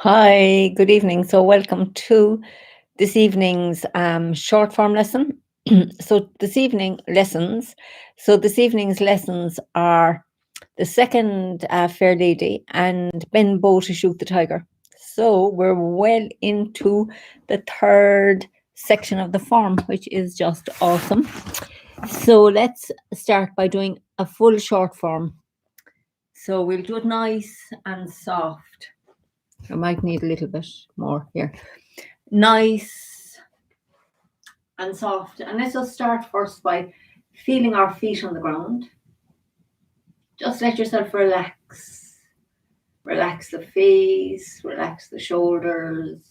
Hi, good evening. So, welcome to this evening's short form lesson. This evening's lessons are the second Fair Lady and Ben Bow to Shoot the Tiger. So, we're well into the third section of the form, which is just awesome. So, let's start by doing a full short form. So, we'll do it nice and soft. I might need a little bit more here. Nice and soft. And let's just start first by feeling our feet on the ground. Just let yourself relax. Relax the face, relax the shoulders,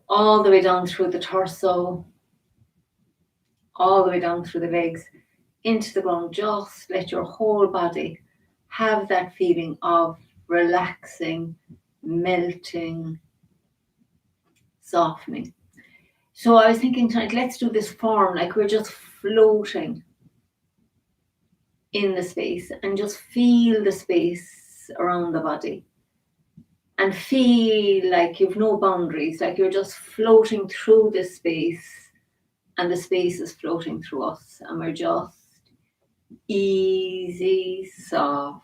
all the way down through the torso, all the way down through the legs, into the ground. Just let your whole body have that feeling of relaxing, melting, softening. So I was thinking tonight, let's do this form like we're just floating in the space and just feel the space around the body and feel like you've no boundaries, like you're just floating through this space and the space is floating through us and we're just easy, soft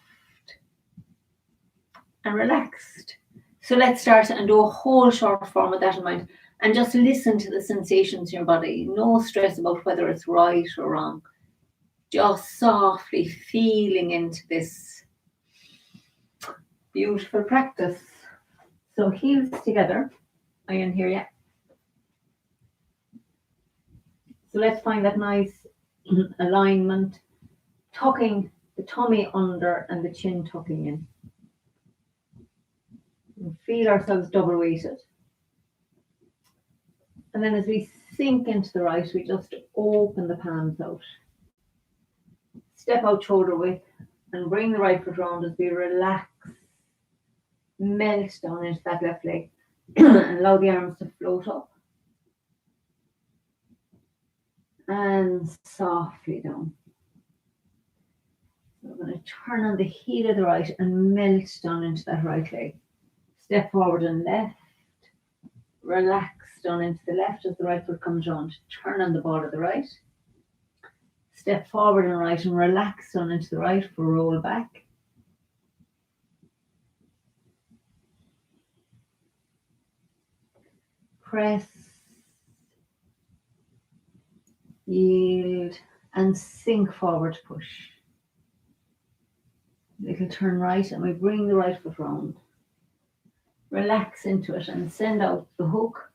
and relaxed. So let's start and do a whole short form with that in mind. And just listen to the sensations in your body. No stress about whether it's right or wrong. Just softly feeling into this beautiful practice. So heels together. Are you in here yet? So let's find that nice alignment. Tucking the tummy under and the chin tucking in. And feel ourselves double weighted. And then as we sink into the right, we just open the palms out. Step out shoulder width and bring the right foot round as we relax, melt down into that left leg and allow the arms to float up and softly down. So we're going to turn on the heel of the right and melt down into that right leg. Step forward and left, relax down into the left as the right foot comes round. Turn on the ball of the right. Step forward and right and relax down into the right for roll back. Press, yield, and sink forward, push. Little turn right and we bring the right foot round. Relax into it and send out the hook.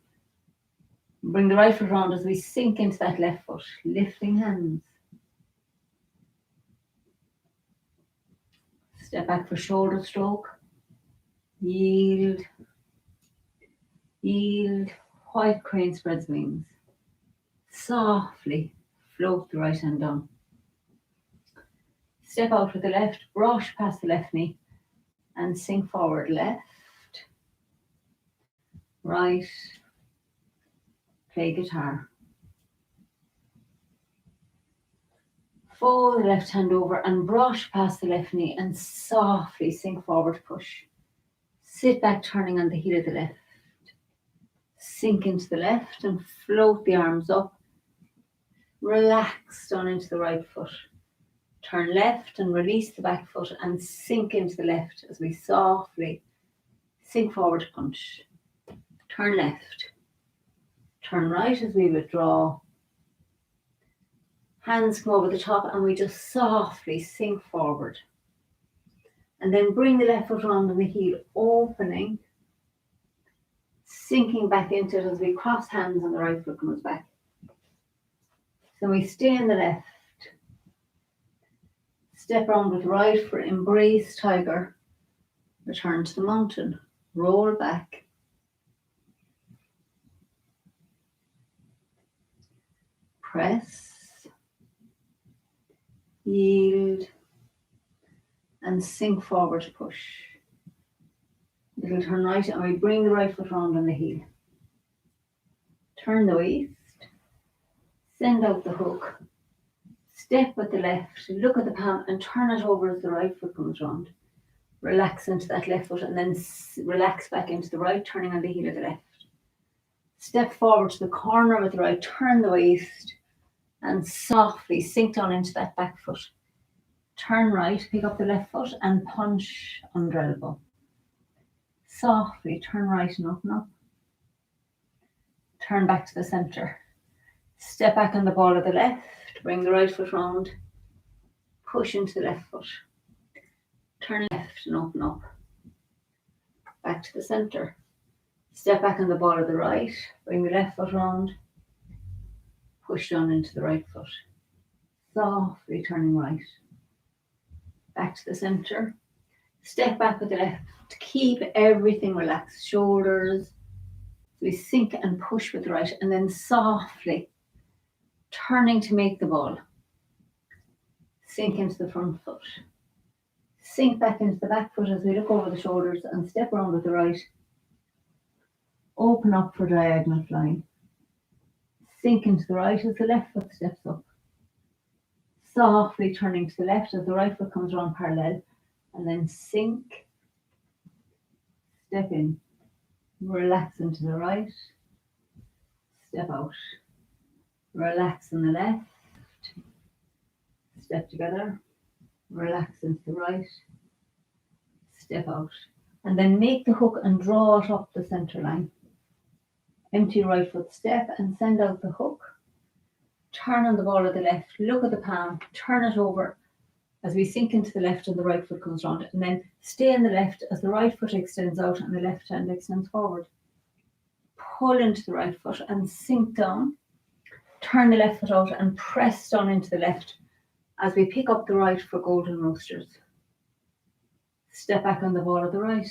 Bring the right foot round as we sink into that left foot, lifting hands. Step back for shoulder stroke. Yield. Yield. White crane spreads wings. Softly float the right hand down. Step out with the left, brush past the left knee and sink forward. Left, right, play guitar. Fold the left hand over and brush past the left knee and softly sink forward, push. Sit back, turning on the heel of the left. Sink into the left and float the arms up. Relax down into the right foot. Turn left and release the back foot and sink into the left as we softly sink forward, punch. Turn left. Turn right as we withdraw. Hands come over the top and we just softly sink forward. And then bring the left foot round on the heel, opening, sinking back into it as we cross hands and the right foot comes back. So we stay in the left. Step around with right for embrace tiger. Return to the mountain. Roll back. Press. Yield. And sink forward, push. Little turn right and we bring the right foot round on the heel. Turn the waist. Send out the hook. Step with the left, look at the palm and turn it over as the right foot comes round. Relax into that left foot and then relax back into the right, turning on the heel of the left. Step forward to the corner with the right, turn the waist and softly sink down into that back foot. Turn right, pick up the left foot and punch under elbow. Softly turn right and open up. Turn back to the center. Step back on the ball of the left, bring the right foot round, push into the left foot. Turn left and open up. Back to the center. Step back on the ball of the right, bring the left foot round, push down into the right foot. Softly turning right. Back to the center. Step back with the left. Keep everything relaxed. Shoulders. We sink and push with the right and then softly turning to make the ball. Sink into the front foot. Sink back into the back foot as we look over the shoulders and step around with the right. Open up for diagonal flying. Sink into the right as the left foot steps up. Softly turning to the left as the right foot comes around parallel. And then sink. Step in. Relax into the right. Step out. Relax on the left. Step together. Relax into the right. Step out. And then make the hook and draw it up the center line. Empty right foot step and send out the hook. Turn on the ball of the left. Look at the palm. Turn it over as we sink into the left and the right foot comes round. And then stay in the left as the right foot extends out and the left hand extends forward. Pull into the right foot and sink down. Turn the left foot out and press down into the left as we pick up the right for golden roasters. Step back on the ball of the right.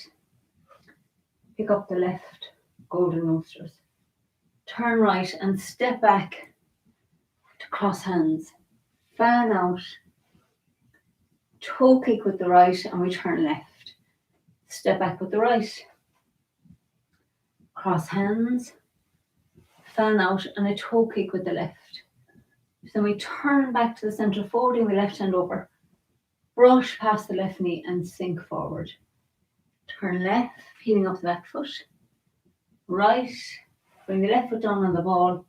Pick up the left, golden roasters. Turn right and step back to cross hands. Fan out. Toe kick with the right and we turn left. Step back with the right. Cross hands. Fan out and a toe kick with the left. Then we turn back to the center, folding the left hand over. Brush past the left knee and sink forward. Turn left, peeling up the back foot. Right, bring the left foot down on the ball.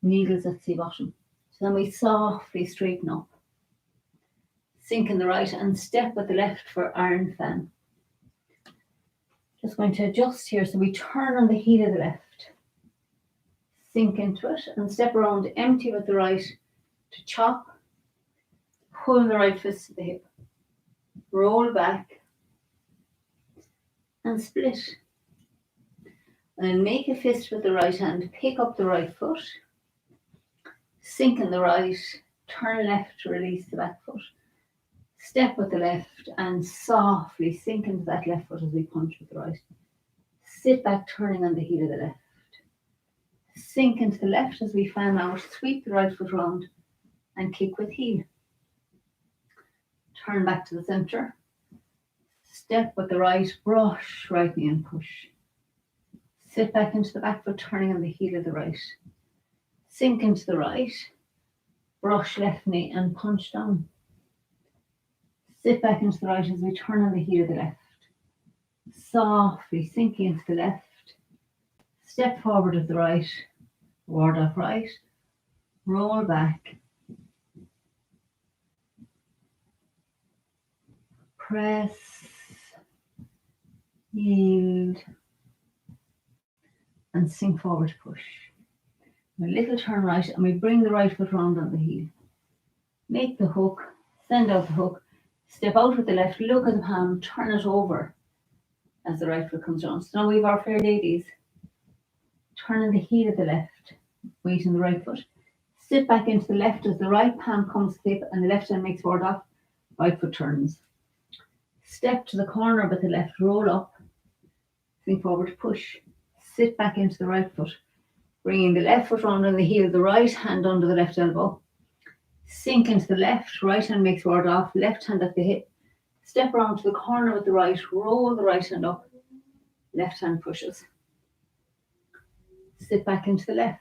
Needles at sea bottom. So then we softly straighten up. Sink in the right and step with the left for iron fan. Just going to adjust here so we turn on the heel of the left. Sink into it and step around, empty with the right to chop. Pull the right fist to the hip. Roll back and split. And then make a fist with the right hand. Pick up the right foot. Sink in the right. Turn left to release the back foot. Step with the left and softly sink into that left foot as we punch with the right. Sit back, turning on the heel of the left. Sink into the left as we fan out. Sweep the right foot round and kick with heel. Turn back to the center. Step with the right, brush right knee and push. Sit back into the back foot, turning on the heel of the right. Sink into the right. Brush left knee and punch down. Sit back into the right as we turn on the heel of the left. Softly sinking into the left. Step forward with the right. Ward off right. Roll back. Press. Yield. And sink forward, push. A little turn right and we bring the right foot round on the heel. Make the hook, send out the hook, step out with the left, look at the palm, turn it over as the right foot comes down. So now we have our fair ladies. Turn on the heel of the left, weight on the right foot. Sit back into the left as the right palm comes to the hip and the left hand makes ward off, right foot turns. Step to the corner with the left, roll up, sink forward, push. Sit back into the right foot, bringing the left foot round on the heel, the right hand under the left elbow. Sink into the left, right hand makes ward off, left hand at the hip. Step around to the corner with the right, roll the right hand up, left hand pushes. Sit back into the left.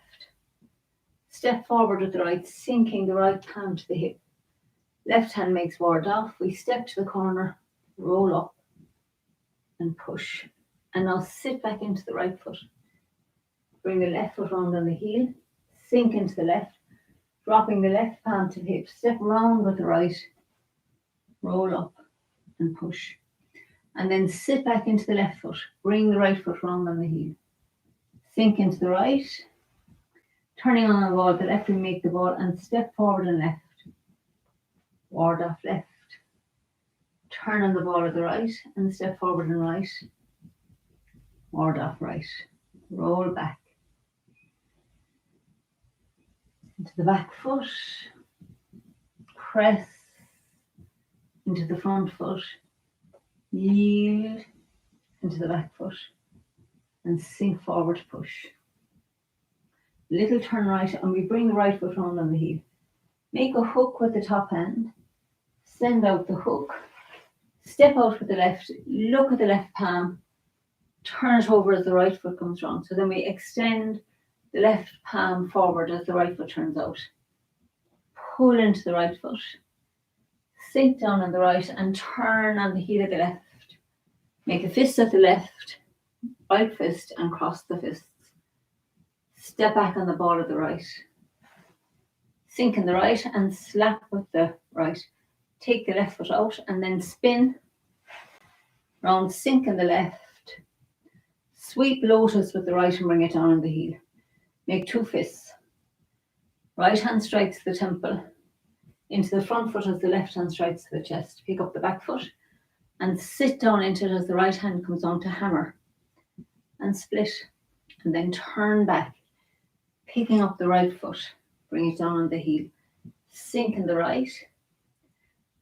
Step forward with the right, sinking the right palm to the hip. Left hand makes ward off. We step to the corner, roll up, and push. And now sit back into the right foot. Bring the left foot round on the heel, sink into the left, dropping the left palm to the hip, step round with the right, roll up and push. And then sit back into the left foot, bring the right foot round on the heel, sink into the right, turning on the ball, the left will make the ball and step forward and left, ward off left, turn on the ball at the right and step forward and right, ward off right, roll back. Into the back foot, press into the front foot, yield into the back foot, and sink forward, push. Little turn right, and we bring the right foot round on the heel. Make a hook with the top hand, send out the hook, step out with the left, look at the left palm, turn it over as the right foot comes round. So then we extend the left palm forward as the right foot turns out. Pull into the right foot, sink down on the right and turn on the heel of the left. Make a fist at the left, right fist and cross the fists. Step back on the ball of the right. Sink in the right and slap with the right. Take the left foot out and then spin round, sink in the left. Sweep lotus with the right and bring it down on the heel. Make two fists. Right hand strikes the temple into the front foot as the left hand strikes the chest. Pick up the back foot and sit down into it as the right hand comes on to hammer and split. And then turn back, picking up the right foot, bring it down on the heel. Sink in the right.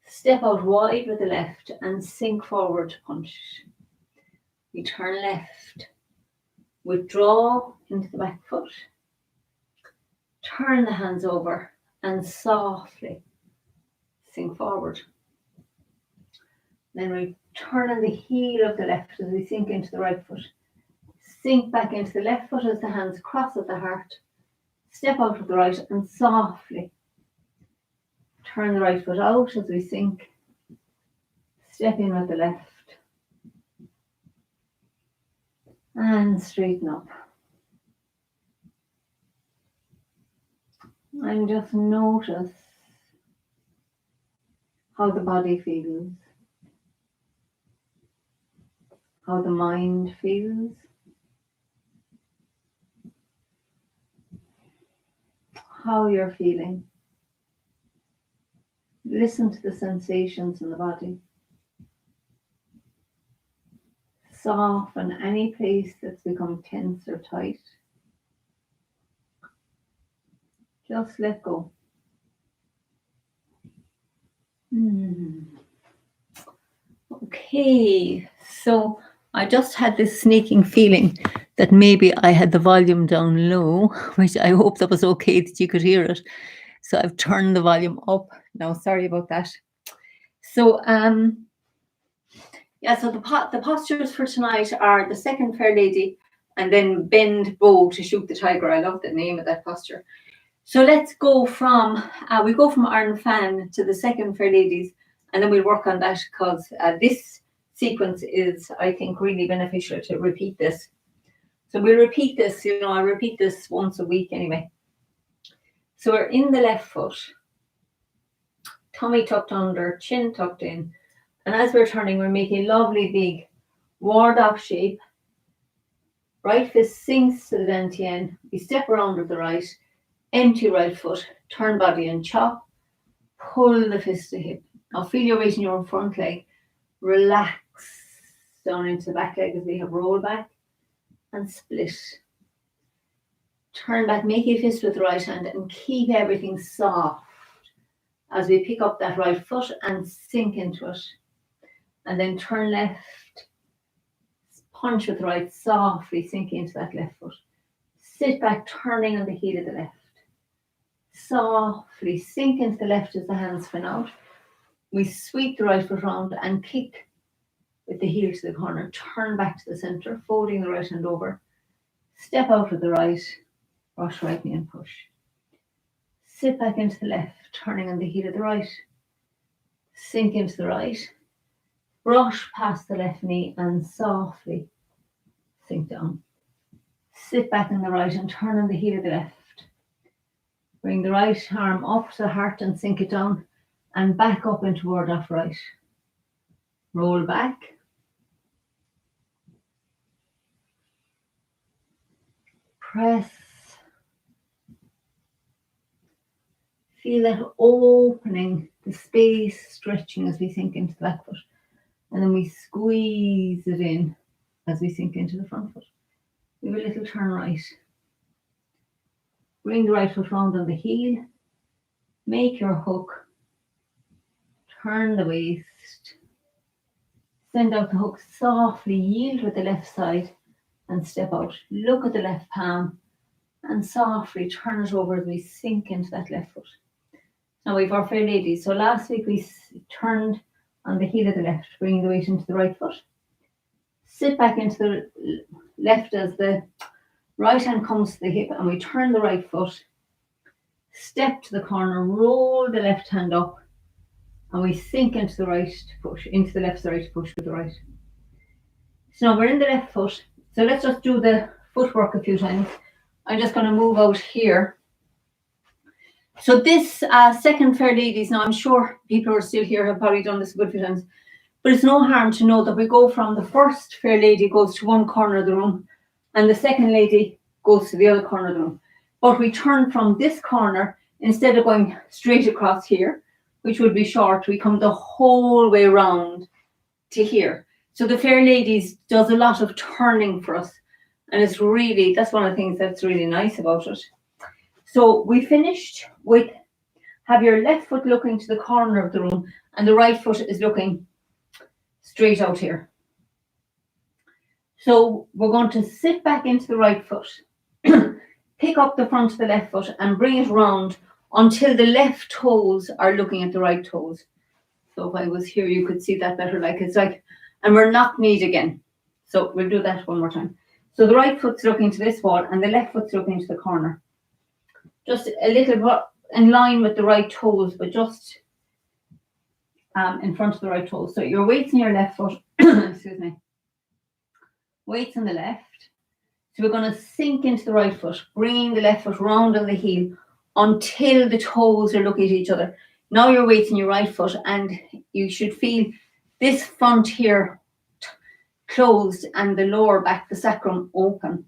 Step out wide with the left and sink forward to punch. We turn left. Withdraw into the back foot. Turn the hands over and softly sink forward. Then we turn on the heel of the left as we sink into the right foot. Sink back into the left foot as the hands cross at the heart. Step out with the right and softly turn the right foot out as we sink. Step in with the left. And straighten up. And just notice how the body feels, how the mind feels, how you're feeling. Listen to the sensations in the body. Soften any place that's become tense or tight. Just let go. Okay, so I just had this sneaking feeling that maybe I had the volume down low, which I hope that was okay that you could hear it. So I've turned the volume up. Now, sorry about that. So, so the postures for tonight are the second fair lady and then bend bow to shoot the tiger. I love the name of that posture. So let's go from, we go from Iron Fan to the second fair ladies, and then we'll work on that because this sequence is, I think, really beneficial to repeat this. So we'll repeat this, I repeat this once a week anyway. So we're in the left foot, tummy tucked under, chin tucked in. And as we're turning, we're making a lovely big ward-off shape. Right fist sinks to the dantian. We step around with the right, empty right foot, turn body and chop. Pull the fist to hip. Now feel your weight in your front leg. Relax down into the back leg as we have roll back and split. Turn back, make a fist with the right hand and keep everything soft as we pick up that right foot and sink into it. And then turn left, punch with the right, softly sink into that left foot. Sit back, turning on the heel of the left. Softly sink into the left as the hands spin out. We sweep the right foot round and kick with the heel to the corner. Turn back to the center, folding the right hand over. Step out with the right, rush right knee and push. Sit back into the left, turning on the heel of the right. Sink into the right. Brush past the left knee and softly sink down. Sit back in the right and turn on the heel of the left. Bring the right arm up to the heart and sink it down and back up and toward that right. Roll back. Press. Feel that opening, the space stretching as we sink into the back foot. And then we squeeze it in as we sink into the front foot. We have a little turn right. Bring the right foot round on the heel. Make your hook. Turn the waist. Send out the hook softly. Yield with the left side and step out. Look at the left palm and softly turn it over as we sink into that left foot. Now we've our fair ladies. So last week we turned on the heel of the left, bringing the weight into the right foot. Sit back into the left as the right hand comes to the hip and we turn the right foot. Step to the corner, roll the left hand up and we sink into the right to push, into the left side to push with the right. So now we're in the left foot. So let's just do the footwork a few times. I'm just going to move out here. So this second fair ladies, now I'm sure people who are still here have probably done this a good few times, but it's no harm to know that we go from the first fair lady goes to one corner of the room and the second lady goes to the other corner of the room. But we turn from this corner, instead of going straight across here, which would be short, we come the whole way around to here. So the fair ladies does a lot of turning for us. And it's really, that's one of the things that's really nice about it. So we finished with, have your left foot looking to the corner of the room and the right foot is looking straight out here. So we're going to sit back into the right foot, pick up the front of the left foot and bring it round until the left toes are looking at the right toes. So if I was here, you could see that better. Like it's like, and we're knock kneed again. So we'll do that one more time. So the right foot's looking to this wall and the left foot's looking to the corner. Just a little in line with the right toes, but just in front of the right toes. So your weight's in your left foot, excuse me. Weight's on the left. So we're going to sink into the right foot, bringing the left foot round on the heel until the toes are looking at each other. Now your weight's in your right foot and you should feel this front here closed and the lower back, the sacrum, open.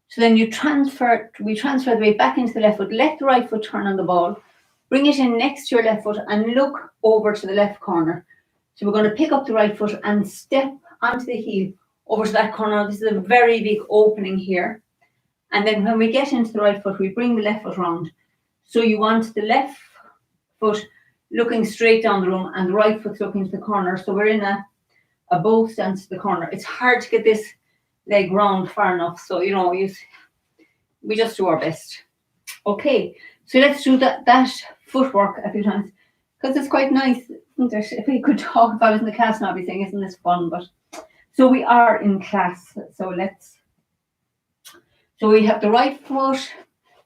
So then we transfer the weight back into the left foot, let the right foot turn on the ball, bring it in next to your left foot and look over to the left corner. So we're going to pick up the right foot and step onto the heel over to that corner. This is a very big opening here. And then when we get into the right foot, we bring the left foot round. So you want the left foot looking straight down the room and the right foot looking to the corner. So we're in a bow stance to the corner. It's hard to get this leg round far enough. So, you know, we just do our best. Okay, so let's do that footwork a few times because it's quite nice, isn't it? If we could talk about it in the class now, I'd be saying, isn't this fun? But so we are in class. So we have the right foot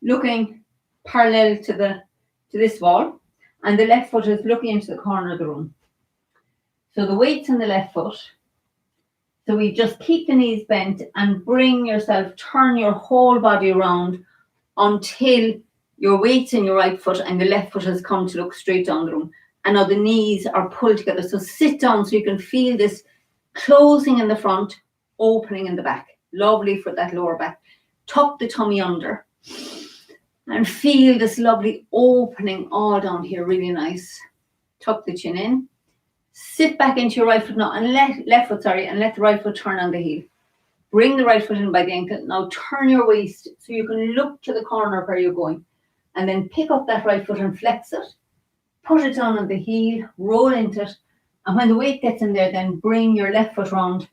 looking parallel to this wall, and the left foot is looking into the corner of the room. So the weight's on the left foot. So we just keep the knees bent and bring yourself, turn your whole body around until your weight's in your right foot and the left foot has come to look straight down the room. And now the knees are pulled together. So sit down so you can feel this closing in the front, opening in the back. Lovely for that lower back. Tuck the tummy under and feel this lovely opening all down here. Really nice. Tuck the chin in. Sit back into your right foot now and let the right foot turn on the heel. Bring the right foot in by the ankle. Now turn your waist so you can look to the corner where you're going. And then pick up that right foot and flex it. Put it down on the heel, roll into it. And when the weight gets in there, then bring your left foot round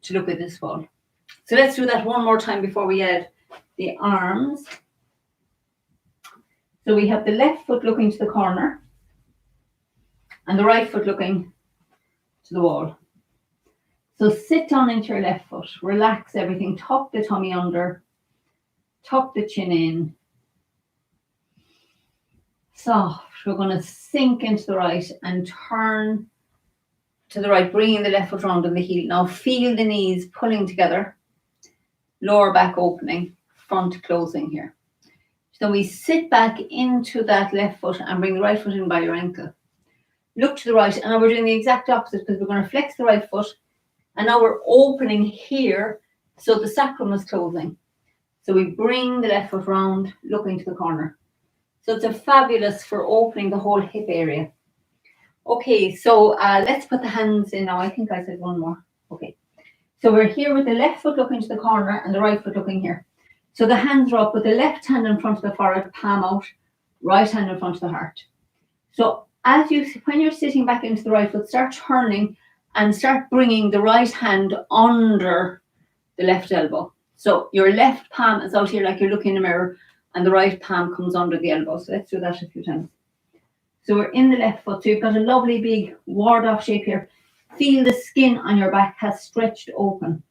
to look at this wall. So let's do that one more time before we add the arms. So we have the left foot looking to the corner and the right foot looking to the wall. So sit down into your left foot, relax everything, tuck the tummy under, tuck the chin in. Soft. We're going to sink into the right and turn to the right, bringing the left foot round on the heel. Now feel the knees pulling together, lower back opening, front closing here. So we sit back into that left foot and bring the right foot in by your ankle. Look to the right, and now we're doing the exact opposite because we're going to flex the right foot, and now we're opening here so the sacrum is closing. So we bring the left foot round, looking to the corner. So it's a fabulous for opening the whole hip area. Okay, so let's put the hands in now. I think I said one more. Okay, so we're here with the left foot looking to the corner and the right foot looking here. So the hands are up with the left hand in front of the forehead, palm out, right hand in front of the heart. So when you're sitting back into the right foot, start turning and start bringing the right hand under the left elbow. So your left palm is out here like you're looking in a mirror, and the right palm comes under the elbow. So let's do that a few times. So we're in the left foot. So you've got a lovely big ward-off shape here. Feel the skin on your back has stretched open.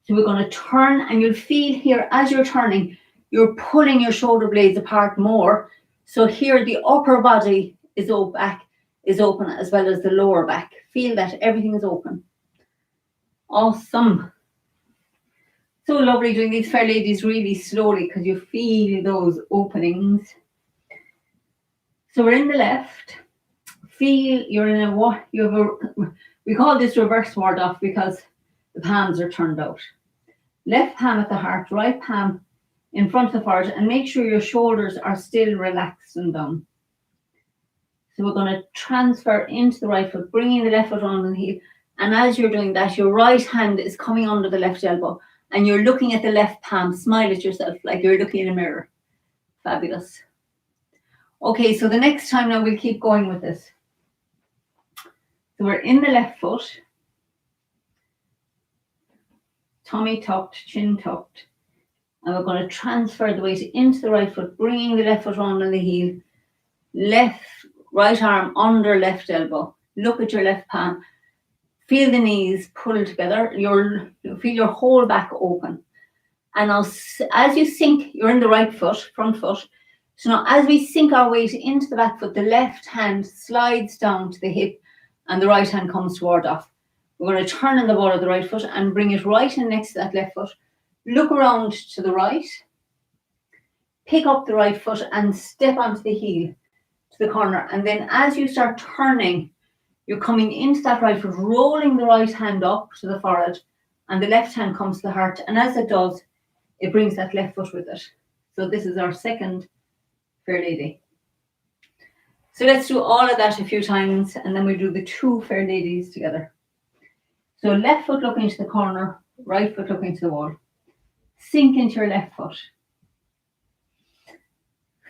So we're going to turn, and you'll feel here as you're turning, you're pulling your shoulder blades apart more. So here the upper body is open as well as the lower back. Feel that everything is open. Awesome. So lovely doing these fair ladies really slowly because you feel those openings. So we're in the left. Feel you're in we call this reverse ward off because the palms are turned out. Left palm at the heart, right palm in front of the forehead, and make sure your shoulders are still relaxed and down. So we're going to transfer into the right foot, bringing the left foot on the heel. And as you're doing that, your right hand is coming under the left elbow, and you're looking at the left palm. Smile at yourself like you're looking in a mirror. Fabulous. Okay, so the next time now we'll keep going with this. So we're in the left foot, tummy tucked, chin tucked, and we're going to transfer the weight into the right foot, bringing the left foot round on the heel, right arm under left elbow. Look at your left palm. Feel the knees pull together. You'll feel your whole back open. And now, as you sink, you're in the right foot, front foot. So now as we sink our weight into the back foot, the left hand slides down to the hip and the right hand comes toward off. We're going to turn in the ball of the right foot and bring it right in next to that left foot. Look around to the right. Pick up the right foot and step onto the heel to the corner. And then as you start turning, you're coming into that right foot, rolling the right hand up to the forehead, and the left hand comes to the heart. And as it does, it brings that left foot with it. So this is our second fair lady. So let's do all of that a few times, and then we'll do the two fair ladies together. So left foot looking to the corner, right foot looking to the wall. Sink into your left foot.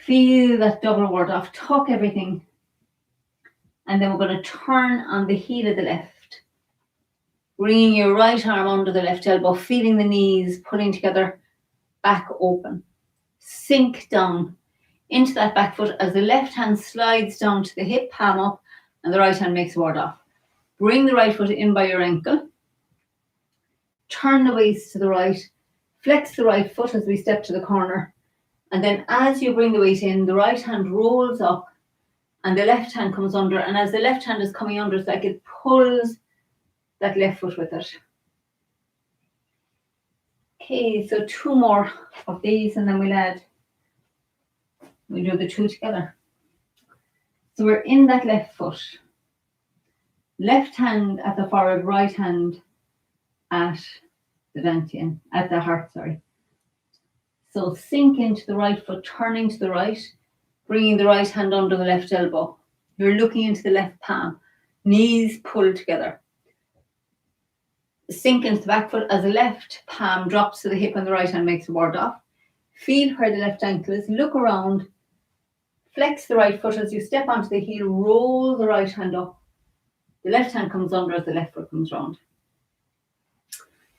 Feel that double ward off, tuck everything. And then we're going to turn on the heel of the left. Bringing your right arm under the left elbow, feeling the knees pulling together, back open. Sink down into that back foot as the left hand slides down to the hip, palm up, and the right hand makes a ward off. Bring the right foot in by your ankle. Turn the waist to the right. Flex the right foot as we step to the corner. And then as you bring the weight in, the right hand rolls up and the left hand comes under. And as the left hand is coming under, it's like it pulls that left foot with it. Okay, so two more of these and then we'll do the two together. So we're in that left foot. Left hand at the forehead, right hand at the dantian, at the heart, sorry. So sink into the right foot, turning to the right, bringing the right hand under the left elbow. You're looking into the left palm, knees pull together. Sink into the back foot as the left palm drops to the hip and the right hand makes a ward off. Feel where the left ankle is, look around, flex the right foot as you step onto the heel, roll the right hand up. The left hand comes under as the left foot comes round.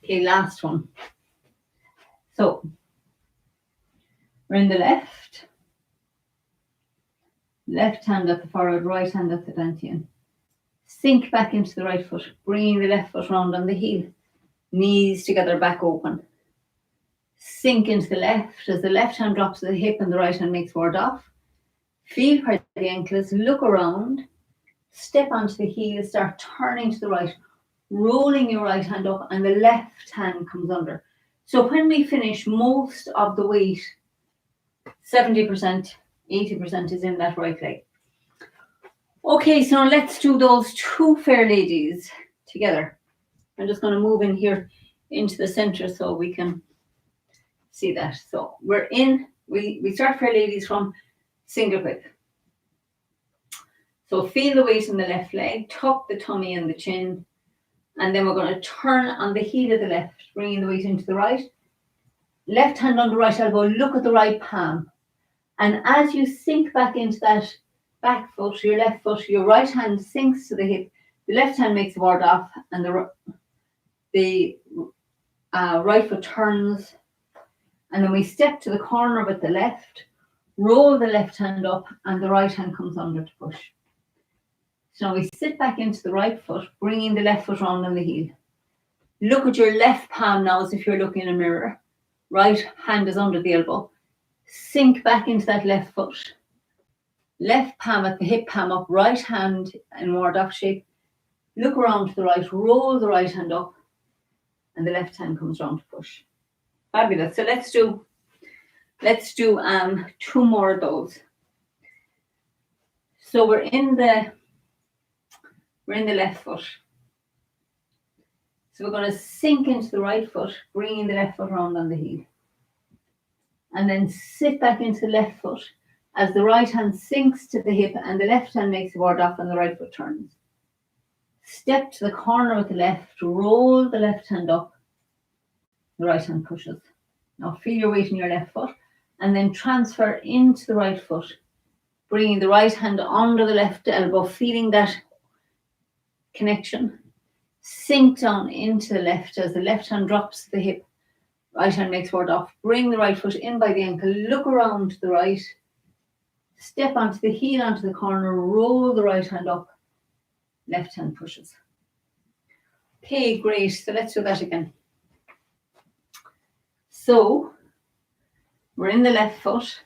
Okay, last one. So we're in the left hand at the forehead, right hand at the dantian. Sink back into the right foot, bringing the left foot round on the heel. Knees together, back open. Sink into the left as the left hand drops to the hip and the right hand makes ward off. Feel where the ankle is, look around. step onto the heel, start turning to the right, rolling your right hand up, and the left hand comes under. So when we finish, most of the weight, 70%, 80% is in that right leg. Okay, so now let's do those two fair ladies together. I'm just going to move in here into the center so we can see that. So we're in, we start fair ladies from single whip. So feel the weight in the left leg, tuck the tummy and the chin, and then we're going to turn on the heel of the left, bringing the weight into the right. Left hand on the right elbow, look at the right palm. And as you sink back into that back foot, your left foot, your right hand sinks to the hip, the left hand makes a ward off, and the right foot turns. And then we step to the corner with the left, roll the left hand up, and the right hand comes under to push. So now we sit back into the right foot, bringing the left foot round on the heel. Look at your left palm now as if you're looking in a mirror. Right hand is under the elbow. Sink back into that left foot. Left palm at the hip, palm up, right hand in ward-off shape. Look around to the right, roll the right hand up, and the left hand comes round to push. Fabulous. So let's do two more of those. So we're in the left foot. So we're going to sink into the right foot, bringing the left foot round on the heel. And then sit back into the left foot as the right hand sinks to the hip and the left hand makes a ward off and the right foot turns. Step to the corner with the left, roll the left hand up, the right hand pushes. Now feel your weight in your left foot and then transfer into the right foot, bringing the right hand under the left elbow, feeling that connection. Sink down into the left as the left hand drops to the hip. Right hand makes ward off. Bring the right foot in by the ankle. Look around to the right. Step onto the heel, onto the corner. Roll the right hand up. Left hand pushes. Okay, great. So let's do that again. So we're in the left foot.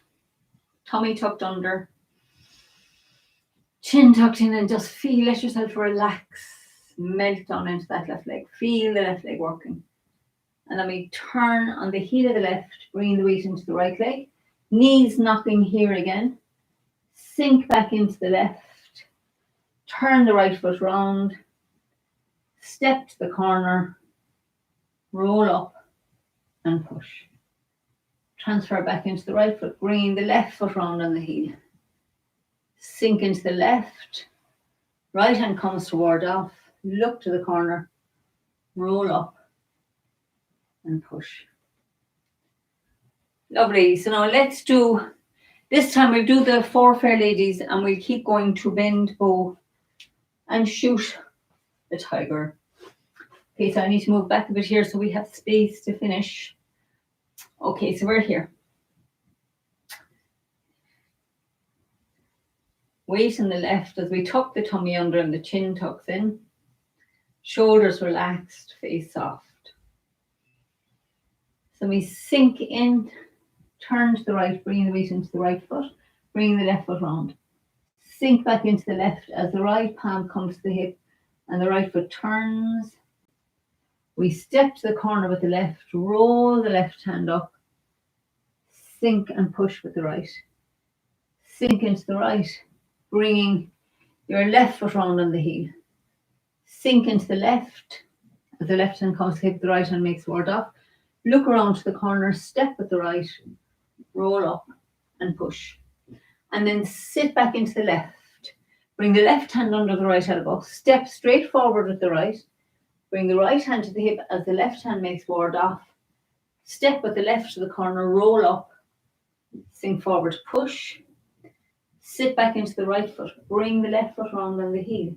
Tummy tucked under. Chin tucked in, and just feel, let yourself relax. Melt down into that left leg. Feel the left leg working. And then we turn on the heel of the left, bringing the weight into the right leg. Knees knocking here again. Sink back into the left. Turn the right foot round. Step to the corner. Roll up and push. Transfer back into the right foot, bringing the left foot round on the heel. Sink into the left. Right hand comes toward off. Look to the corner. Roll up and push. Lovely. So now let's do, this time we'll do the four fair ladies and we'll keep going to bend, bow and shoot the tiger. Okay, so I need to move back a bit here so we have space to finish. Okay, so we're here. Weight in the left as we tuck the tummy under and the chin tucks in. Shoulders relaxed, face soft. So we sink in, turn to the right, bringing the weight into the right foot, bringing the left foot round. Sink back into the left as the right palm comes to the hip and the right foot turns. We step to the corner with the left, roll the left hand up, sink and push with the right. Sink into the right, bringing your left foot round on the heel. Sink into the left as the left hand comes to the hip, the right hand makes ward off. Look around to the corner, step with the right, roll up and push. And then sit back into the left. Bring the left hand under the right elbow. Step straight forward with the right. Bring the right hand to the hip as the left hand makes ward off. Step with the left to the corner, roll up, sink forward, push. Sit back into the right foot. Bring the left foot round on the heel.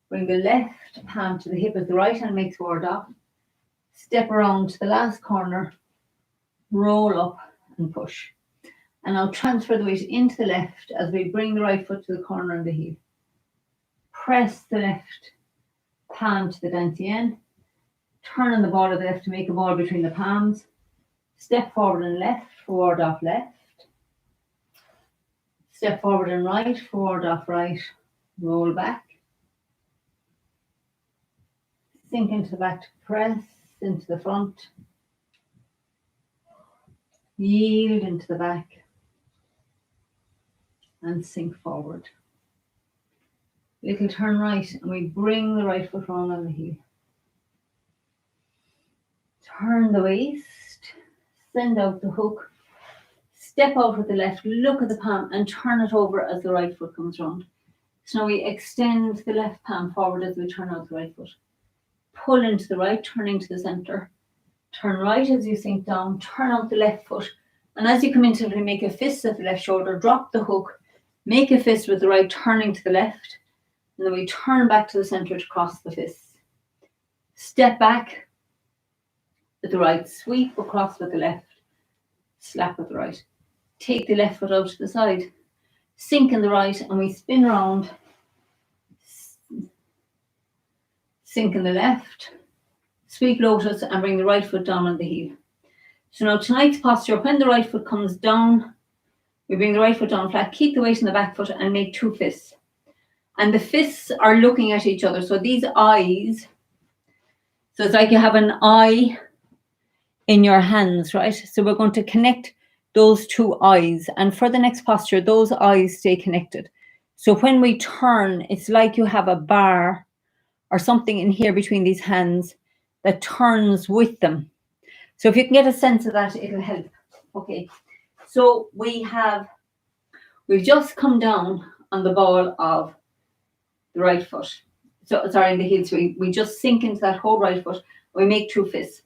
Bring the left palm to the hip as the right hand makes ward off. Step around to the last corner, roll up and push. And I'll transfer the weight into the left as we bring the right foot to the corner of the heel. Press the left palm to the dantian. Turn on the ball of the left to make a ball between the palms. Step forward and left, forward off left. Step forward and right, forward off right. roll back, sink into the back, press into the front, yield into the back, and sink forward. Little turn right, and we bring the right foot round on the heel. Turn the waist, send out the hook, step out with the left, look at the palm, and turn it over as the right foot comes round. So now we extend the left palm forward as we turn out the right foot. Pull into the right, turning to the centre. Turn right as you sink down, turn out the left foot. And as you come into it, we make a fist at the left shoulder, drop the hook, make a fist with the right, turning to the left. And then we turn back to the centre to cross the fists. Step back with the right, sweep across with the left, slap with the right. Take the left foot out to the side, sink in the right, and we spin around, sink in the left, sweep lotus, and bring the right foot down on the heel. So now tonight's posture, when the right foot comes down, we bring the right foot down flat, keep the weight in the back foot, and make two fists. And the fists are looking at each other. So these eyes, so it's like you have an eye in your hands, right? So we're going to connect those two eyes. And for the next posture, those eyes stay connected. So when we turn, it's like you have a bar or something in here between these hands that turns with them. So if you can get a sense of that, it'll help. Okay. So we've just come down on the ball of the right foot. So sorry, in the heel. So we just sink into that whole right foot. We make two fists.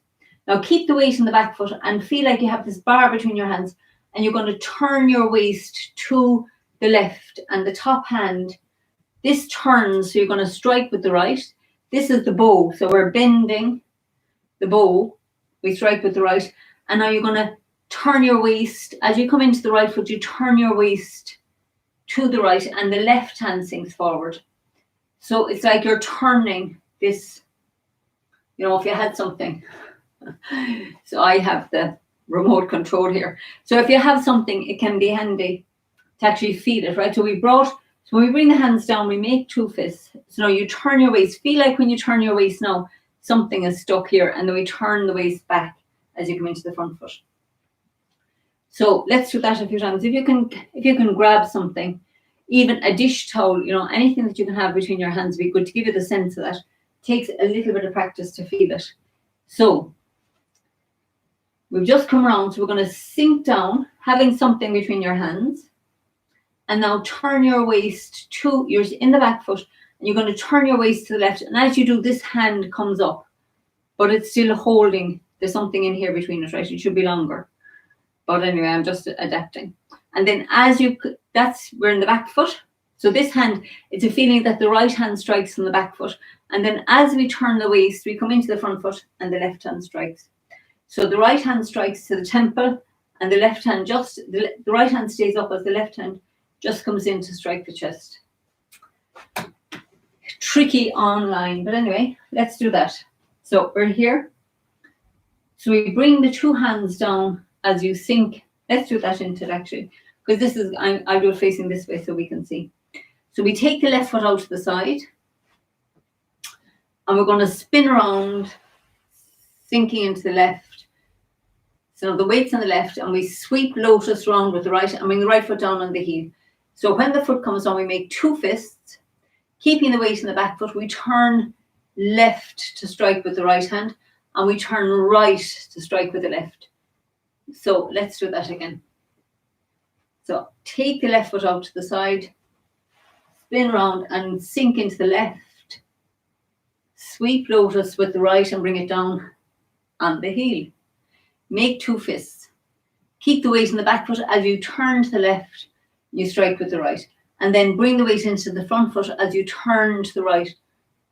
Now keep the weight in the back foot and feel like you have this bar between your hands, and you're going to turn your waist to the left, and the top hand, this turns, so you're going to strike with the right. This is the bow, so we're bending the bow. We strike with the right, and now you're going to turn your waist. As you come into the right foot, you turn your waist to the right, and the left hand sinks forward. So it's like you're turning this, if you had something. So I have the remote control here. So if you have something, it can be handy to actually feel it, right? So when we bring the hands down, we make two fists. So now you turn your waist. Feel like when you turn your waist now, something is stuck here, and then we turn the waist back as you come into the front foot. So let's do that a few times. If you can grab something, even a dish towel, anything that you can have between your hands would be good to give you the sense of that. It takes a little bit of practice to feel it. So we've just come around, so we're going to sink down, having something between your hands. And now turn your waist you're in the back foot, and you're going to turn your waist to the left. And as you do, this hand comes up, but it's still holding. There's something in here between it, right? It should be longer. But anyway, I'm just adapting. And then we're in the back foot. So this hand, it's a feeling that the right hand strikes on the back foot. And then as we turn the waist, we come into the front foot, and the left hand strikes. So the right hand strikes to the temple, and the left hand the right hand stays up as the left hand just comes in to strike the chest. Tricky online, but anyway, let's do that. So we're here. So we bring the two hands down as you sink. Let's do that into it actually, because I'll do it facing this way so we can see. So we take the left foot out to the side, and we're going to spin around, sinking into the left. So the weight's on the left, and we sweep lotus round with the right, and bring the right foot down on the heel. So when the foot comes down, we make two fists, keeping the weight in the back foot. We turn left to strike with the right hand, and we turn right to strike with the left. So let's do that again. So take the left foot out to the side, spin around and sink into the left. Sweep lotus with the right and bring it down on the heel. Make two fists. Keep the weight in the back foot as you turn to the left. You strike with the right. And then bring the weight into the front foot as you turn to the right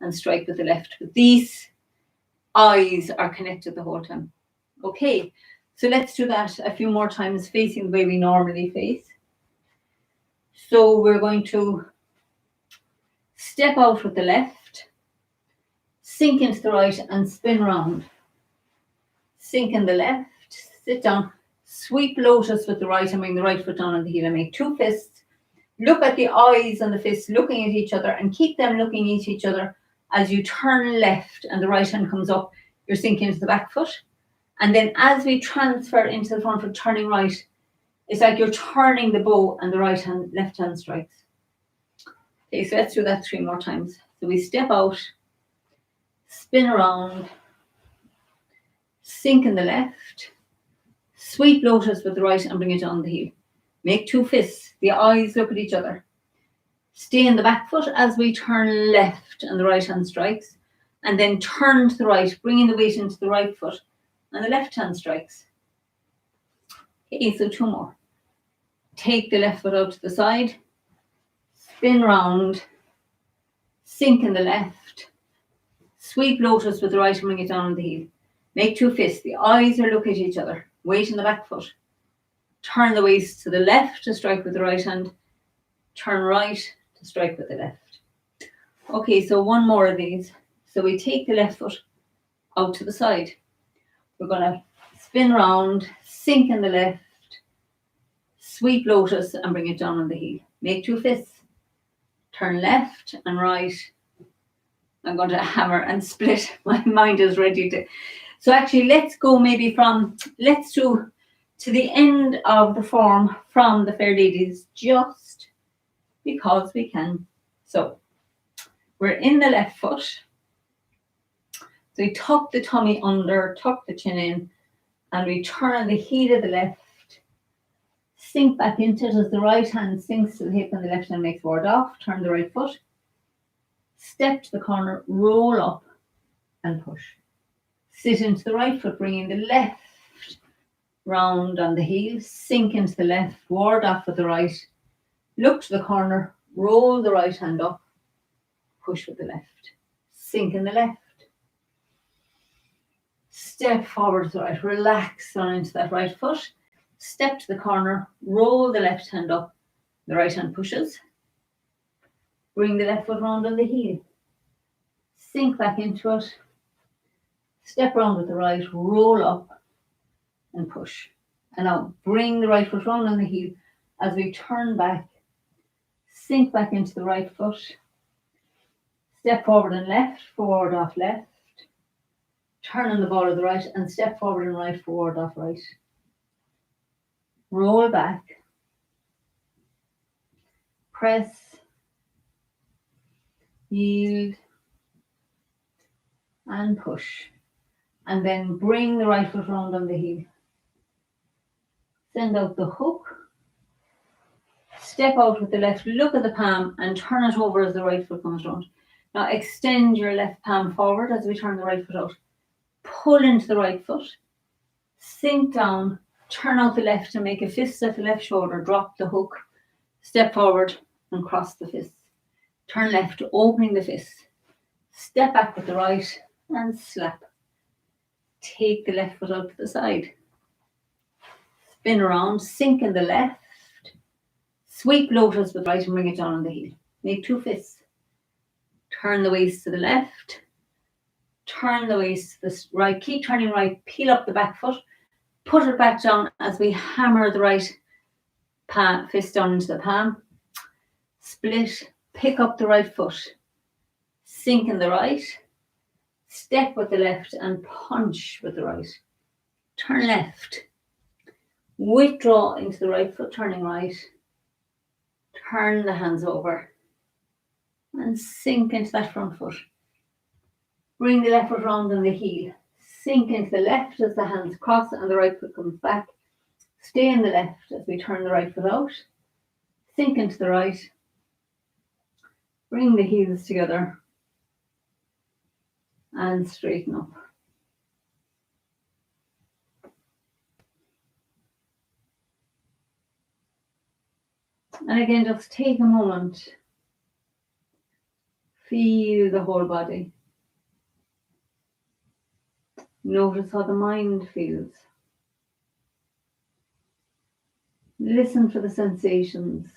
and strike with the left. But these eyes are connected the whole time. Okay, so let's do that a few more times facing the way we normally face. So we're going to step out with the left, sink into the right and spin around. Sink in the left, sit down, sweep lotus with the right and bring the right foot down on the heel and make two fists. Look at the eyes and the fists looking at each other, and keep them looking at each other as you turn left and the right hand comes up. You're sinking into the back foot. And then as we transfer into the front foot, turning right, it's like you're turning the bow and the left hand strikes. Okay, so let's do that 3 more times. So we step out, spin around, sink in the left, sweep lotus with the right and bring it on the heel. Make 2 fists. The eyes look at each other. Stay in the back foot as we turn left and the right hand strikes. And then turn to the right, bringing the weight into the right foot and the left hand strikes. Okay, so 2 more. Take the left foot out to the side, spin round, sink in the left, sweep lotus with the right and bring it down on the heel. Make 2 fists. The eyes are looking at each other. Weight in the back foot. Turn the waist to the left to strike with the right hand. Turn right to strike with the left. Okay, so 1 more of these. So we take the left foot out to the side. We're going to spin round, sink in the left, sweep lotus and bring it down on the heel. Make 2 fists. Turn left and right. I'm going to hammer and split. My mind is ready to. So actually, let's go maybe let's do to the end of the form from the Fair Ladies, just because we can. So we're in the left foot. So we tuck the tummy under, tuck the chin in, and we turn the heel of the left, sink back into it as the right hand sinks to the hip and the left hand makes ward off. Turn the right foot, step to the corner, roll up and push. Sit into the right foot, bringing the left round on the heel, sink into the left, ward off with the right, look to the corner, roll the right hand up, push with the left, sink in the left, step forward to the right, relax down into that right foot, step to the corner, roll the left hand up, the right hand pushes, bring the left foot round on the heel, sink back into it, step round with the right, roll up and push. And now bring the right foot round on the heel as we turn back, sink back into the right foot, step forward and left, forward off left, turn on the ball of the right and step forward and right, forward off right. Roll back, press, yield, and push. And then bring the right foot round on the heel. Send out the hook, step out with the left, look at the palm and turn it over as the right foot comes round. Now extend your left palm forward as we turn the right foot out. Pull into the right foot, sink down, turn out the left and make a fist at the left shoulder, drop the hook, step forward and cross the fist. Turn left, opening the fist. Step back with the right and slap. Take the left foot out to the side. Spin around, sink in the left. Sweep lotus with right and bring it down on the heel. Make 2 fists. Turn the waist to the left. Turn the waist to the right. Keep turning right. Peel up the back foot. Put it back down as we hammer the right fist down into the palm. Split. Pick up the right foot. Sink in the right. Step with the left and punch with the right. Turn left. Withdraw into the right foot, turning right. Turn the hands over and sink into that front foot. Bring the left foot round on the heel. Sink into the left as the hands cross and the right foot comes back. Stay in the left as we turn the right foot out. Sink into the right. Bring the heels together and straighten up. And again, just take a moment. Feel the whole body. Notice how the mind feels. Listen for the sensations.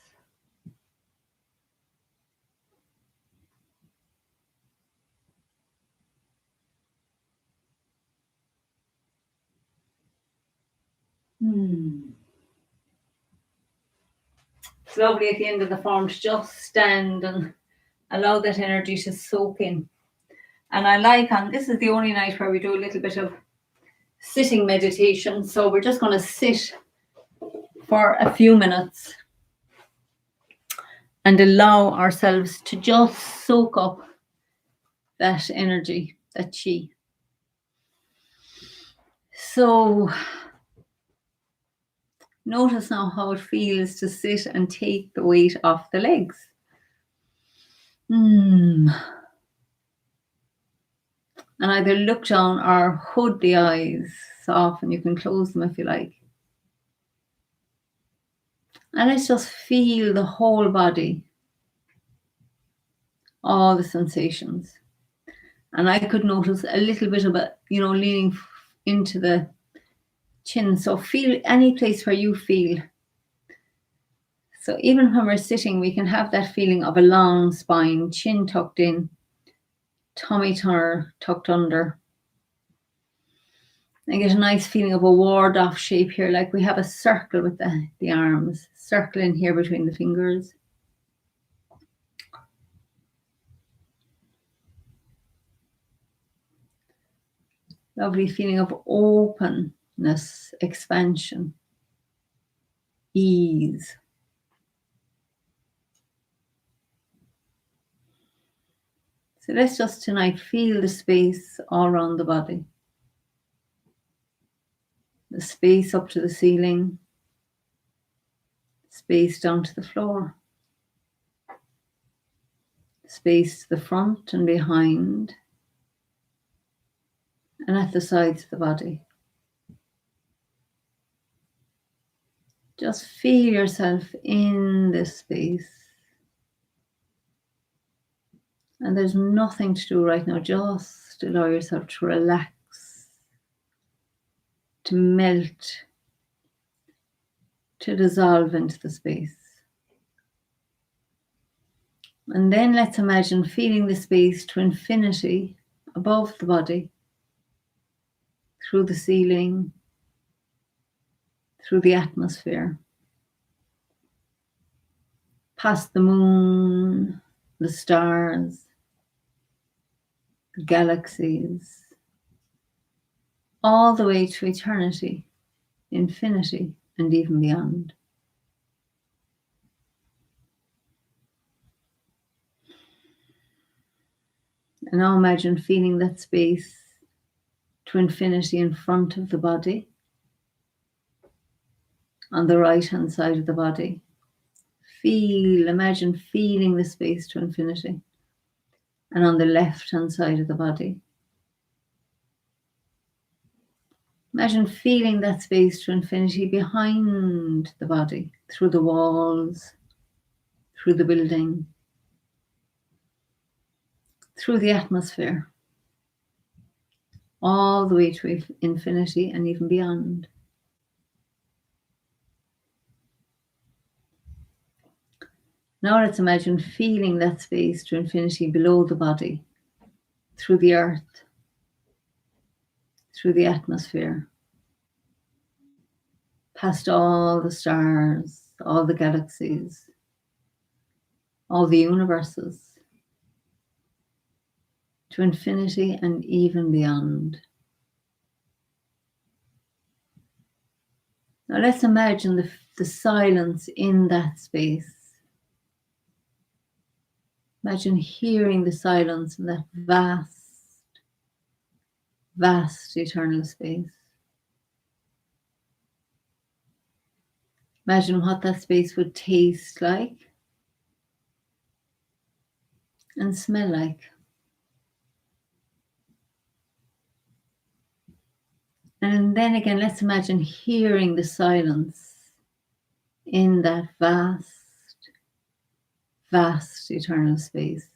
It's lovely at the end of the form to just stand and allow that energy to soak in. And I like, and this is the only night where we do a little bit of sitting meditation. So we're just going to sit for a few minutes and allow ourselves to just soak up that energy, that chi. So notice now how it feels to sit and take the weight off the legs. And either look down or hood the eyes soft, and you can close them if you like. And let's just feel the whole body, all the sensations. And I could notice a little bit of it, leaning into the chin. So feel any place where you feel. So even when we're sitting, we can have that feeling of a long spine, chin tucked in, tummy tucked under. And get a nice feeling of a ward off shape here, like we have a circle with the arms, circle in here between the fingers. Lovely feeling of openness, expansion, ease. So let's just tonight feel the space all around the body. The space up to the ceiling, space down to the floor, space to the front and behind, and at the sides of the body. Just feel yourself in this space. And there's nothing to do right now. Just allow yourself to relax, to melt, to dissolve into the space. And then let's imagine feeling the space to infinity above the body, through the ceiling, through the atmosphere, past the moon, the stars, the galaxies, all the way to eternity, infinity, and even beyond. And now imagine feeling that space to infinity in front of the body, on the right-hand side of the body. Imagine feeling the space to infinity, and on the left-hand side of the body. Imagine feeling that space to infinity behind the body, through the walls, through the building, through the atmosphere, all the way to infinity and even beyond. Now let's imagine feeling that space to infinity below the body, through the earth, through the atmosphere, past all the stars, all the galaxies, all the universes, to infinity and even beyond. Now let's imagine the silence in that space. Imagine hearing the silence in that vast, vast eternal space. Imagine what that space would taste like and smell like. And then again, let's imagine hearing the silence in that vast, vast eternal space.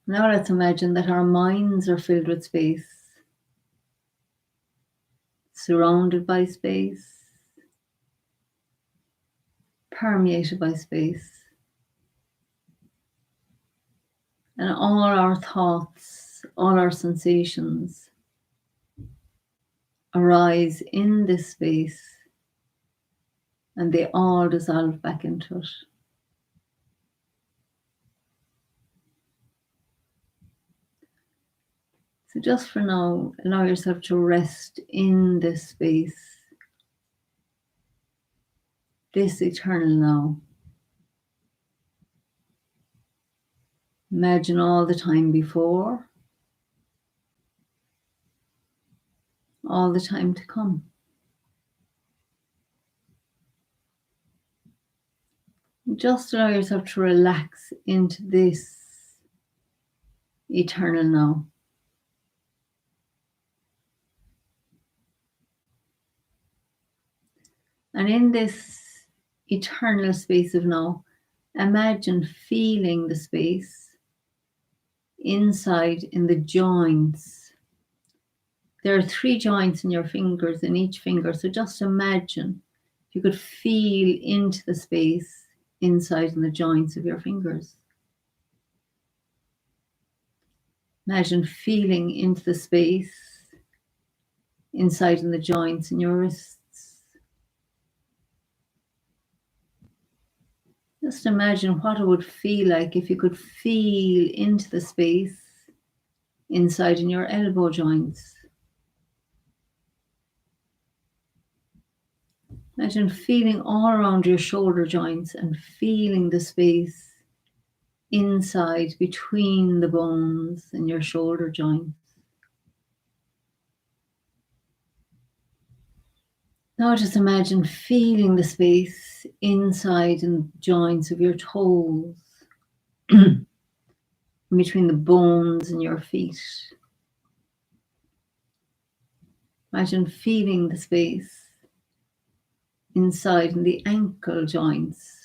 Now let's imagine that our minds are filled with space, surrounded by space, permeated by space. And all our thoughts, all our sensations arise in this space, and they all dissolve back into it. So just for now, allow yourself to rest in this space, this eternal now. Imagine all the time before, all the time to come. Just allow yourself to relax into this eternal now. And in this eternal space of now, imagine feeling the space inside in the joints. There are 3 joints in your fingers, in each finger. So just imagine if you could feel into the space inside in the joints of your fingers. Imagine feeling into the space inside in the joints in your wrists. Just imagine what it would feel like if you could feel into the space inside in your elbow joints. Imagine feeling all around your shoulder joints and feeling the space inside between the bones in your shoulder joints. Now just imagine feeling the space inside in the joints of your toes, between the bones in your feet. Imagine feeling the space inside in the ankle joints.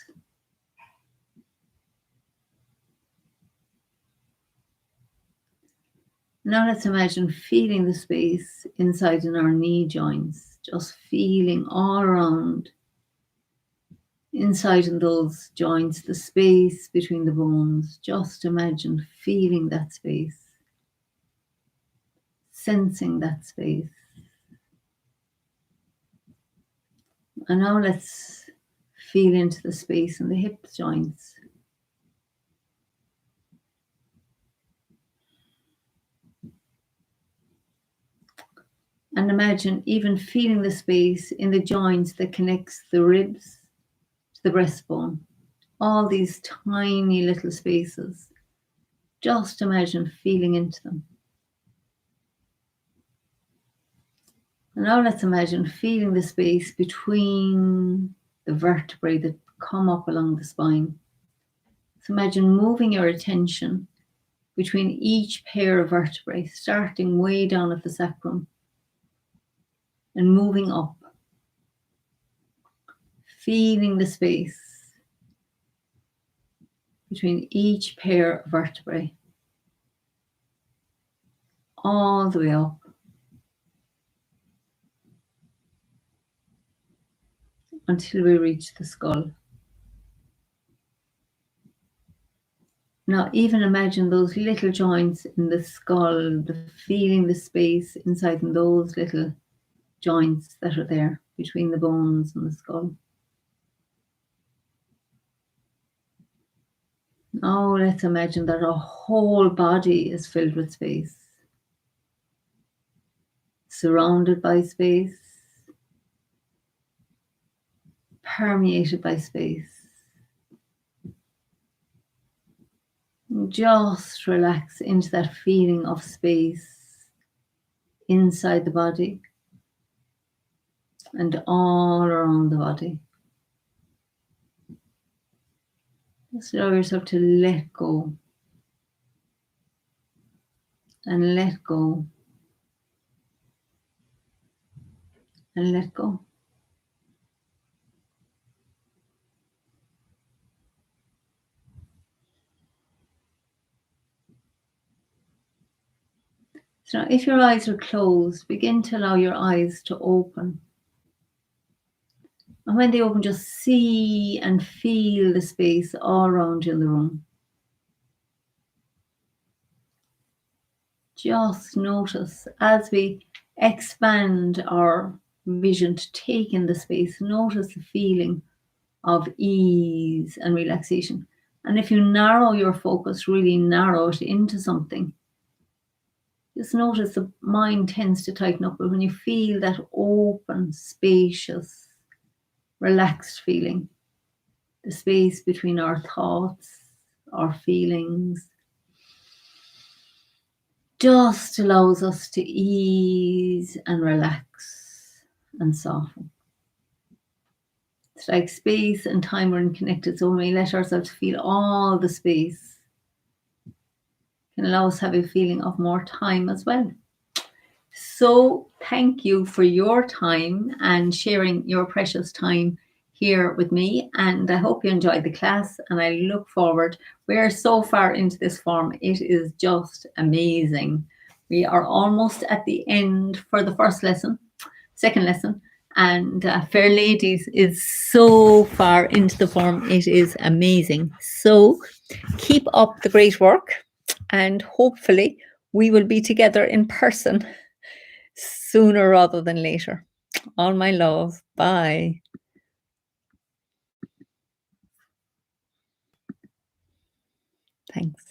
Now let's imagine feeling the space inside in our knee joints, just feeling all around inside in those joints, the space between the bones. Just imagine feeling that space, sensing that space. And now let's feel into the space in the hip joints. And imagine even feeling the space in the joints that connects the ribs to the breastbone. All these tiny little spaces. Just imagine feeling into them. And now let's imagine feeling the space between the vertebrae that come up along the spine. So imagine moving your attention between each pair of vertebrae, starting way down at the sacrum and moving up, feeling the space between each pair of vertebrae, all the way up until we reach the skull. Now even imagine those little joints in the skull, feeling the space inside in those little joints that are there between the bones and the skull. Now let's imagine that our whole body is filled with space, surrounded by space, permeated by space. Just relax into that feeling of space inside the body and all around the body. Just allow yourself to let go and let go and let go. So now if your eyes are closed, begin to allow your eyes to open. And when they open, just see and feel the space all around you in the room. Just notice as we expand our vision to take in the space. Notice the feeling of ease and relaxation. And if you narrow your focus, really narrow it into something, just notice the mind tends to tighten up. But when you feel that open, spacious, relaxed feeling, the space between our thoughts, our feelings, just allows us to ease and relax and soften. It's like space and time are connected. So when we let ourselves feel all the space, it can allow us to have a feeling of more time as well. So thank you for your time and sharing your precious time here with me. And I hope you enjoyed the class, and I look forward. We're so far into this form. It is just amazing. We are almost at the end for the second lesson. And Fair Ladies is so far into the form. It is amazing. So keep up the great work, and hopefully we will be together in person sooner rather than later. All my love. Bye. Thanks.